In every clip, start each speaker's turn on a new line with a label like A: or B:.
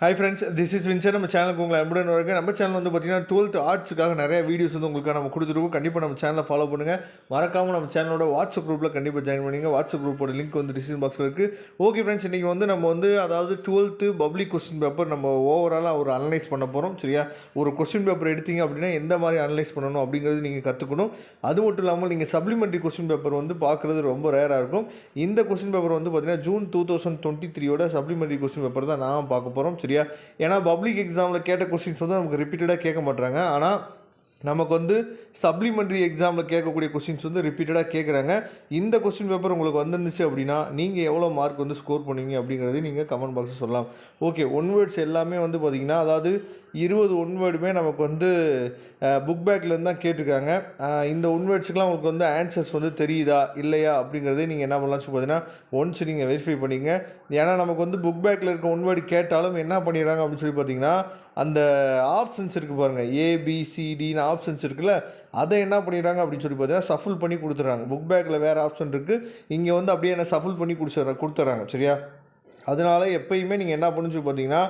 A: Hi friends, this is Windsor. நம்ம சேனலுக்கு உங்களை அன்புடன் வருங்க. நம்ம சேனல் வந்து பார்த்தீங்கன்னா 12th ஆர்ட்ஸுக்காக நிறைய வீடியோஸ் வந்து உங்களுக்கு நம்ம கொடுத்துருக்கோம். கண்டிப்பாக நம்ம சேனலை ஃபாலோ பண்ணுங்கள். மறக்காமல் நம்ம சேனலோட வாட்ஸ்அப் குரூப்பில் கண்டிப்பாக ஜாயின் பண்ணிங்க. வாட்ஸ்அப் குரூப்போட லிங்க் வந்து டிஸ்கிரிப்ஷன் பாக்ஸில் இருக்குது. ஓகே ஃப்ரெண்ட்ஸ், இன்றைக்கி வந்து நம்ம வந்து அதாவது 12th பப்ளிக் கொஸ்டின் பேப்பர் நம்ம ஓவராலாக ஒரு அனலைஸ் பண்ண போகிறோம். சரியா? ஒரு கொஸ்டின் பேப்பர் எடுத்தீங்க அப்படின்னா எந்த மாதிரி அனலைஸ் பண்ணணும் அப்படிங்கிறது நீங்கள் கற்றுக்கணும். அது மட்டும் இல்லாமல் நீங்கள் சப்ளிமெண்ட்ரி கொஸ்டின் பேப்பர் வந்து பார்க்குறது ரொம்ப ரேராக இருக்கும். இந்த கொஸ்டின் பேப்பர் வந்து பார்த்தீங்கன்னா ஜூன் 2023 சப்ளிமெண்ட்ரி கொஸ்டின் பேப்பர் தான் நான் பார்க்க போகிறோம். சரியா? ஏன்னா பப்ளிக் எக்ஸாமில் கேட்ட கொஸ்டின்ஸ் வந்து நமக்கு ரிப்பீட்டடாக கேட்க மாட்டாங்க. ஆனால் நமக்கு வந்து சப்ளிமெண்ட்ரி எக்ஸாமில் கேட்கக்கூடிய கொஸ்டின்ஸ் வந்து ரிப்பீட்டடாக கேட்குறாங்க. இந்த கொஸ்டின் பேப்பர் உங்களுக்கு வந்துருந்துச்சு அப்படின்னா நீங்கள் எவ்வளோ மார்க் வந்து ஸ்கோர் பண்ணுவீங்க அப்படிங்கிறது நீங்கள் கமெண்ட் பாக்ஸில் சொல்லலாம். ஓகே, ஒன் வேர்ட்ஸ் எல்லாமே வந்து பார்த்திங்கன்னா அதாவது 20 ஒன் வேர்டுமே நமக்கு வந்து புக் பேக்லேருந்து தான் கேட்டிருக்காங்க. இந்த ஒன் வேர்ட்ஸுக்கெலாம் உங்களுக்கு வந்து ஆன்சர்ஸ் வந்து தெரியுதா இல்லையா அப்படிங்கிறதே நீங்கள் என்ன பண்ணலாம் பார்த்தீங்கன்னா ஒன்ஸ் நீங்கள் வெரிஃபை பண்ணிங்க. ஏன்னா நமக்கு வந்து புக் பேக்கில் இருக்க ஒன் வேர்டு கேட்டாலும் என்ன பண்ணிடுறாங்க அப்படின்னு சொல்லி பார்த்தீங்கன்னா அந்த ஆப்ஷன்ஸ் இருக்குது பாருங்கள், ஏபிசிடின்னு ஆப்ஷன்ஸ் இருக்குல்ல, அதை என்ன பண்ணிடுறாங்க அப்படின்னு சொல்லி பார்த்தீங்கன்னா சஃபுல் பண்ணி கொடுத்துட்றாங்க. புக் பேக்கில் வேறு ஆப்ஷன் இருக்குது, இங்கே வந்து அப்படியே என்ன சஃபுல் பண்ணி கொடுத்துட்றாங்க. சரியா? அதனால் எப்பயுமே நீங்கள் என்ன பண்ணுன்னு பார்த்தீங்கன்னா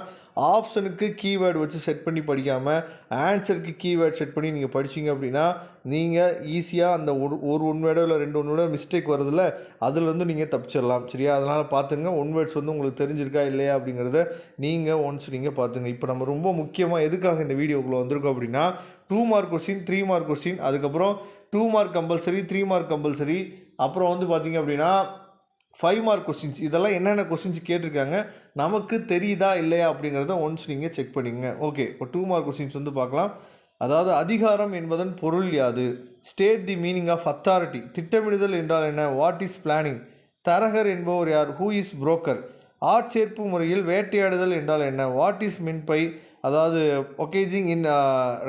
A: ஆப்ஷனுக்கு கீவேர்டு வச்சு செட் பண்ணி படிக்காமல் ஆன்சருக்கு கீவேர்டு செட் பண்ணி நீங்கள் படிச்சிங்க அப்படின்னா நீங்கள் ஈஸியாக அந்த ஒரு ஒன் வேர்டோ இல்லை 2 ஒன் வேர்டோ மிஸ்டேக் வருதில்ல, அதில் வந்து நீங்கள் தப்பிச்சிடலாம். சரியா? அதனால் பார்த்துங்க, ஒன் வேர்ட்ஸ் வந்து உங்களுக்கு தெரிஞ்சிருக்கா இல்லையா அப்படிங்கிறத நீங்கள் ஒன்ஸ் நீங்கள் பார்த்துங்க. இப்போ நம்ம ரொம்ப முக்கியமாக எதுக்காக இந்த வீடியோக்குள்ளே வந்திருக்கோம் அப்படின்னா 2 மார்க் கொஸ்டின், 3 மார்க் கொஸ்டின், அதுக்கப்புறம் 2 மார்க் கம்பல்சரி, 3 மார்க் கம்பல்சரி, அப்புறம் வந்து பார்த்திங்க அப்படின்னா 5 மார்க் கொஸ்டின்ஸ், இதெல்லாம் என்னென்ன கொஸ்டின்ஸ் கேட்டிருக்காங்க நமக்கு தெரியுதா இல்லையா அப்படிங்கிறத ஒன்ஸ் நீங்கள் செக் பண்ணிங்க. ஓகே, இப்போ 2 மார்க் கொஸ்டின்ஸ் வந்து பார்க்கலாம். அதாவது அதிகாரம் என்பதன் பொருள் யாது? State the meaning of authority. திட்டமிடுதல் என்றால் என்ன? What is planning? தரகர் என்பவர் யார்? Who is broker? ஆட்சேர்ப்பு முறையில் வேட்டையாடுதல் என்றால் என்ன? வாட் இஸ் மின்பை? அதாவது ஒகேஜிங் இன்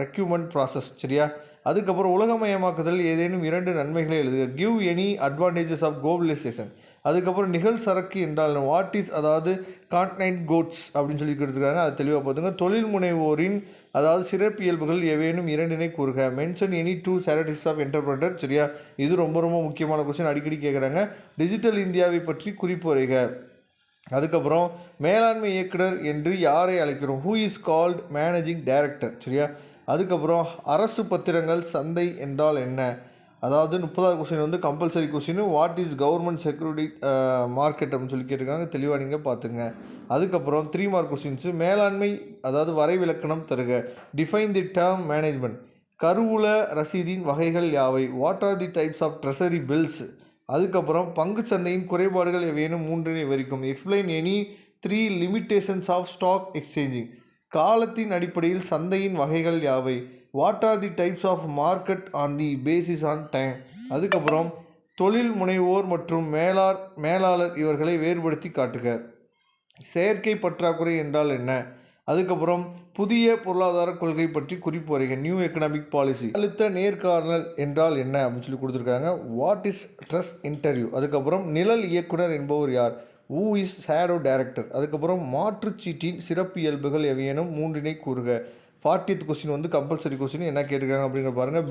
A: ரெக்யூமெண்ட் ப்ராசஸ். சரியா? அதுக்கப்புறம் உலகமயமாக்குதல் ஏதேனும் 2 நன்மைகளை எழுதுக. Give any advantages of globalization. அதுக்கப்புறம் நிகழ் சரக்கு என்றால் வாட் இஸ், அதாவது கான்டினென்ட் கோட்ஸ் அப்படின்னு சொல்லி கொடுத்துருக்காங்க, அது தெளிவாக பார்த்துங்க. தொழில் முனைவோரின் அதாவது சிறப்பியல்புகள் எவேனும் 2 கூறுக. மென்ஷன் எனி 2 சேரிட்டிஸ் ஆஃப் என்டர்பிரனர். சரியா? இது ரொம்ப ரொம்ப முக்கியமான கொஸ்டின், அடிக்கடி கேட்குறாங்க. டிஜிட்டல் இந்தியாவை பற்றி குறிப்புரைக. அதுக்கப்புறம் மேலாண்மை இயக்குனர் என்று யாரை அழைக்கிறோம்? Who is called managing director. சரியா? அதுக்கப்புறம் அரசு பத்திரங்கள் சந்தை என்றால் என்ன? அதாவது 30வது கொஸ்டின் வந்து compulsory question. What is government security market அப்படின்னு சொல்லி கேட்டிருக்காங்க, தெளிவாக நீங்கள் பார்த்துங்க. அதுக்கப்புறம் 3 மார்க் கொஸ்டின்ஸு மேலாண்மை அதாவது வரைவிலக்கணம் தருக. Define the term management. கருவூல ரசீதின் வகைகள் யாவை? What are the types of treasury bills? அதுக்கப்புறம் பங்கு சந்தையின் குறைபாடுகள் எவையேனும் 3 விவரிக்கும். Explain any 3 limitations of stock exchanging. காலத்தின் அடிப்படையில் சந்தையின் வகைகள் யாவை? What are the types of market on the basis on time. அதுக்கப்புறம் தொழில் முனைவோர் மற்றும் மேலாளர் இவர்களை வேறுபடுத்தி காட்டுக. செயற்கை பற்றாக்குறை என்றால் என்ன? அதுக்கப்புறம் புதிய பொருளாதார கொள்கை பற்றி குறிப்பு வரைக. New economic policy. அழுத்த நேர்காணல் என்றால் என்ன அப்படின்னு சொல்லி கொடுத்துருக்காங்க. What is dress interview. அதுக்கப்புறம் நிழல் இயக்குனர் என்பவர் யார்? Who is shadow director. அதுக்கப்புறம் மாற்றுச்சீட்டின் சிறப்பியல்புகள் எவையேனும் 3 கூறுக. 40th கொஸ்டின் வந்து கம்பல்சரி கொஸ்டின் என்ன கேட்டிருக்காங்க அப்படிங்கிற பாருங்கள்.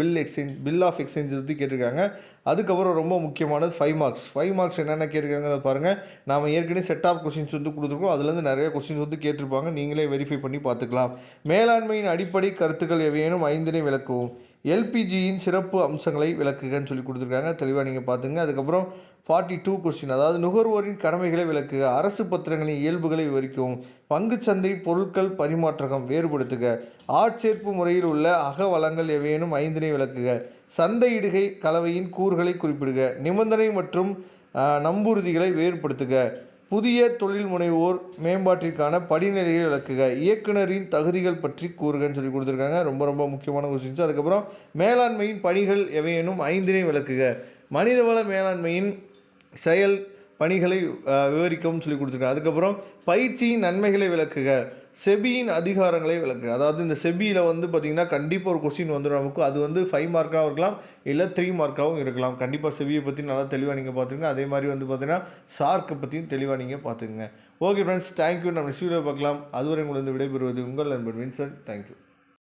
A: பில் ஆஃப் எக்ஸ்சேஞ்ச் பற்றி கேட்டிருக்காங்க. அதுக்கப்புறம் ரொம்ப முக்கியமானது 5 மார்க்ஸ். 5 மார்க்ஸ் என்னென்ன கேட்டிருக்காங்க பாருங்கள். நாம் ஏற்கனவே செட் ஆஃப் கொஸ்டின்ஸ் வந்து கொடுத்துருக்கோம், அதுலேருந்து நிறைய கொஸ்டின்ஸ் வந்து கேட்டிருப்பாங்க, நீங்களே வெரிஃபை பண்ணி பார்த்துக்கலாம். மேலாண்மையின் அடிப்படை கருத்துக்கள் எவையேனும் 5 விளக்குவோம். எல்பிஜியின் சிறப்பு அம்சங்களை விளக்குகன்னு சொல்லி கொடுத்துருக்காங்க, தெளிவாக நீங்கள் பார்த்துங்க. அதுக்கப்புறம் 42 கொஸ்டின், அதாவது நுகர்வோரின் கடமைகளை விளக்குக. அரசு பத்திரங்களின் இயல்புகளை விவரிக்கவும். பங்குச்சந்தை பொருட்கள் பரிமாற்றகம் வேறுபடுத்துக. ஆட்சேர்ப்பு முறையில் உள்ள அக வளங்கள் எவையேனும் 5 விளக்குக. சந்தையிடுகை கலவையின் கூறுகளை குறிப்பிடுக. நிபந்தனை மற்றும் நம்புறுதிகளை வேறுபடுத்துக. புதிய தொழில் முனைவோர் மேம்பாட்டிற்கான படிநிலையை விளக்குக. இயக்குனரின் தகுதிகள் பற்றி கூறுகன்னு சொல்லி கொடுத்துருக்காங்க, ரொம்ப ரொம்ப முக்கியமான கொஸ்டின்ஸ். அதுக்கப்புறம் மேலாண்மையின் பணிகள் எவையேனும் 5 விளக்குக. மனிதவள மேலாண்மையின் செயல் பணிகளை விவரிக்கவும் சொல்லி கொடுத்துருக்காங்க. அதுக்கப்புறம் பயிற்சியின் நன்மைகளை விளக்குக. செபியின் அதிகாரங்களை விளக்குக. அதாவது இந்த செபியில் வந்து பார்த்திங்கன்னா கண்டிப்பாக ஒரு கொஸ்டின் வந்துடும் நமக்கு. அது வந்து 5 மார்க்காகவும் இருக்கலாம், இல்லை 3 மார்க்காகவும் இருக்கலாம். கண்டிப்பாக செபியை பற்றி நல்லா தெளிவாக நீங்கள் பார்த்துங்க. அதே மாதிரி வந்து பார்த்தீங்கன்னா சார்க்கை பற்றியும் தெளிவாக நீங்கள் பார்த்துங்க. Okay friends, thank you. நம்ம நெக்ஸ்ட் வீடியோ பார்க்கலாம். அதுவரை உங்களுக்கு விடைபெறுவது உங்கள் நண்பர் வின்சென்ட். தேங்க்யூ.